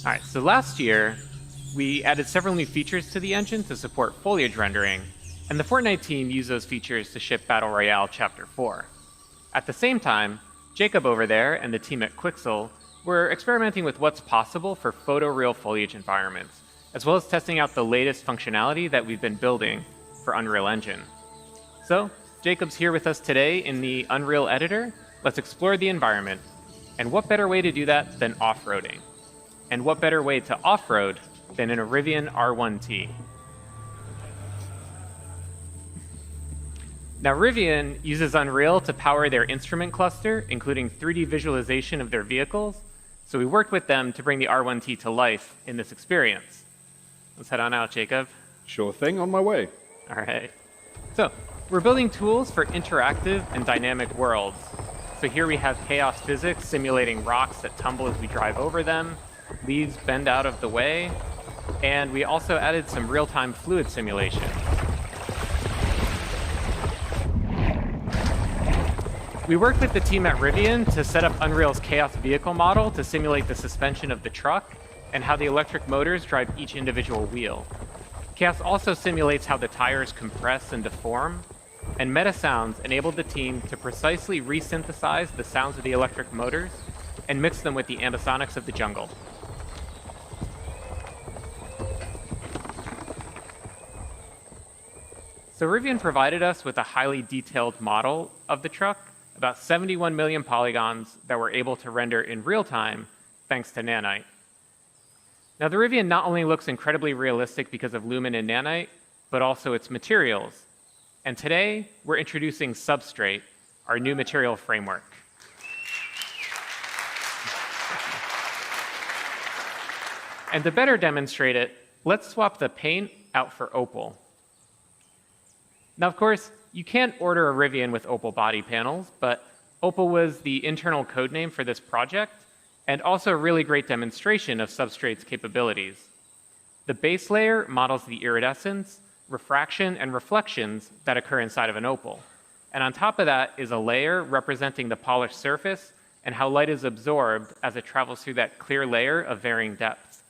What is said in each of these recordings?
All right, so last year, we added several new features to the engine to support foliage rendering, and the Fortnite team used those features to ship Battle Royale Chapter 4. At the same time, Jacob over there and the team at Quixel were experimenting with what's possible for photoreal foliage environments, as well as testing out the latest functionality that we've been building for Unreal Engine. So, Jacob's here with us today in the Unreal Editor. Let's explore the environment. And what better way to do that than off-roading? And what better way to off-road than in a Rivian R1T? Now, Rivian uses Unreal to power their instrument cluster, including 3D visualization of their vehicles. So we worked with them to bring the R1T to life in this experience. Let's head on out, Jacob. Sure thing, on my way. All right. So we're building tools for interactive and dynamic worlds. So here we have chaos physics simulating rocks that tumble as we drive over them, leaves bend out of the way, and we also added some real-time fluid simulation. We worked with the team at Rivian to set up Unreal's Chaos vehicle model to simulate the suspension of the truck and how the electric motors drive each individual wheel. Chaos also simulates how the tires compress and deform, and MetaSounds enabled the team to precisely resynthesize the sounds of the electric motors and mix them with the ambisonics of the jungle. So Rivian provided us with a highly detailed model of the truck, about 71 million polygons that we're able to render in real time thanks to Nanite. Now, the Rivian not only looks incredibly realistic because of Lumen and Nanite, but also its materials. And today, we're introducing Substrate, our new material framework. And to better demonstrate it, let's swap the paint out for Opal. Now, of course, you can't order a Rivian with Opal body panels, but Opal was the internal code name for this project, and also a really great demonstration of Substrate's capabilities. The base layer models the iridescence, refraction, and reflections that occur inside of an opal. And on top of that is a layer representing the polished surface and how light is absorbed as it travels through that clear layer of varying depths.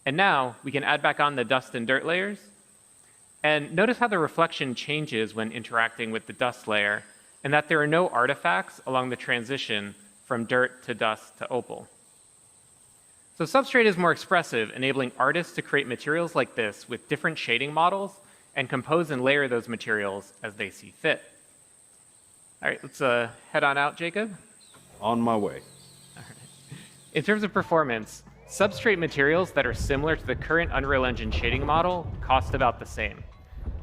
And now we can add back on the dust and dirt layers. And notice how the reflection changes when interacting with the dust layer, and that there are no artifacts along the transition from dirt to dust to opal. So Substrate is more expressive, enabling artists to create materials like this with different shading models and compose and layer those materials as they see fit. All right, let's head on out, Jacob. On my way. All right. In terms of performance, Substrate materials that are similar to the current Unreal Engine shading model cost about the same.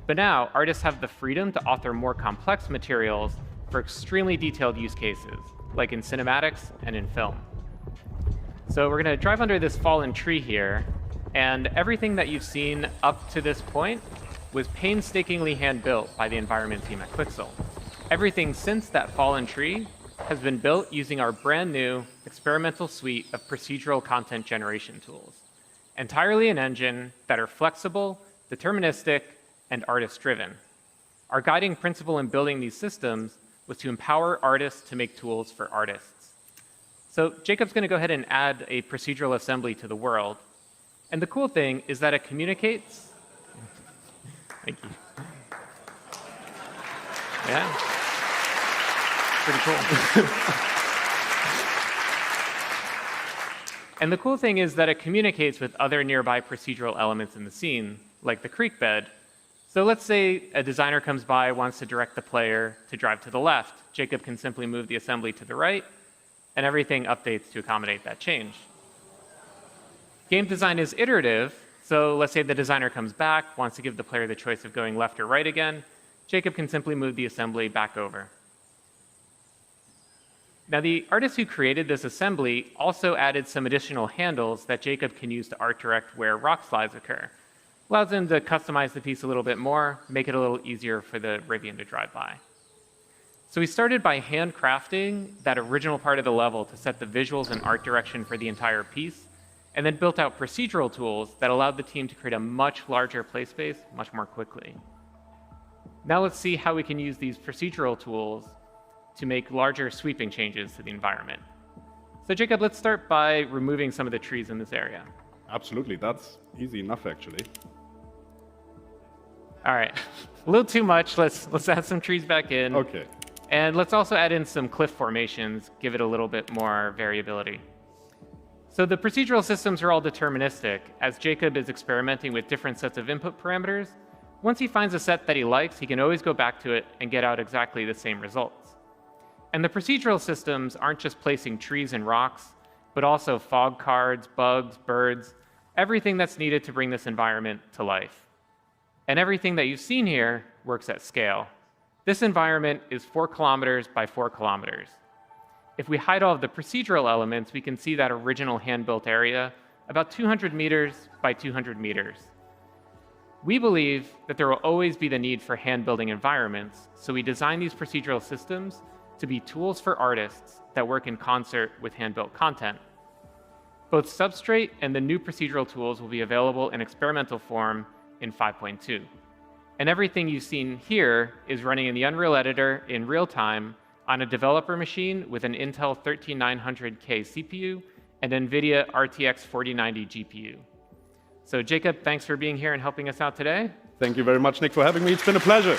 But now, artists have the freedom to author more complex materials for extremely detailed use cases, like in cinematics and in film. So we're going to drive under this fallen tree here, and everything that you've seen up to this point was painstakingly hand-built by the environment team at Quixel. Everything since that fallen tree has been built using our brand new experimental suite of procedural content generation tools, entirely an engine that are flexible, deterministic, and artist-driven. Our guiding principle in building these systems was to empower artists to make tools for artists. So Jacob's going to go ahead and add a procedural assembly to the world. And the cool thing is that it communicates. Thank you. Yeah. Pretty cool. And the cool thing is that it communicates with other nearby procedural elements in the scene, like the creek bed. So let's say a designer comes by, wants to direct the player to drive to the left. Jacob can simply move the assembly to the right, and everything updates to accommodate that change. Game design is iterative, so let's say the designer comes back, wants to give the player the choice of going left or right again. Jacob can simply move the assembly back over. Now, the artist who created this assembly also added some additional handles that Jacob can use to art direct where rock slides occur. Allows him to customize the piece a little bit more, make it a little easier for the Rivian to drive by. So we started by handcrafting that original part of the level to set the visuals and art direction for the entire piece, and then built out procedural tools that allowed the team to create a much larger play space much more quickly. Now let's see how we can use these procedural tools to make larger sweeping changes to the environment. So Jacob, let's start by removing some of the trees in this area. Absolutely, that's easy enough actually. All right, a little too much. Let's add some trees back in. Okay. And let's also add in some cliff formations, give it a little bit more variability. So the procedural systems are all deterministic. As Jacob is experimenting with different sets of input parameters, once he finds a set that he likes, he can always go back to it and get out exactly the same results. And the procedural systems aren't just placing trees and rocks, but also fog cards, bugs, birds, everything that's needed to bring this environment to life. And everything that you've seen here works at scale. This environment is 4 kilometers by 4 kilometers. If we hide all of the procedural elements, we can see that original hand-built area about 200 meters by 200 meters. We believe that there will always be the need for hand-building environments, so we designed these procedural systems to be tools for artists that work in concert with hand-built content. Both Substrate and the new procedural tools will be available in experimental form in 5.2. And everything you've seen here is running in the Unreal Editor in real time on a developer machine with an Intel 13900K CPU and NVIDIA RTX 4090 GPU. So Jacob, thanks for being here and helping us out today. Thank you very much, Nick, for having me. It's been a pleasure.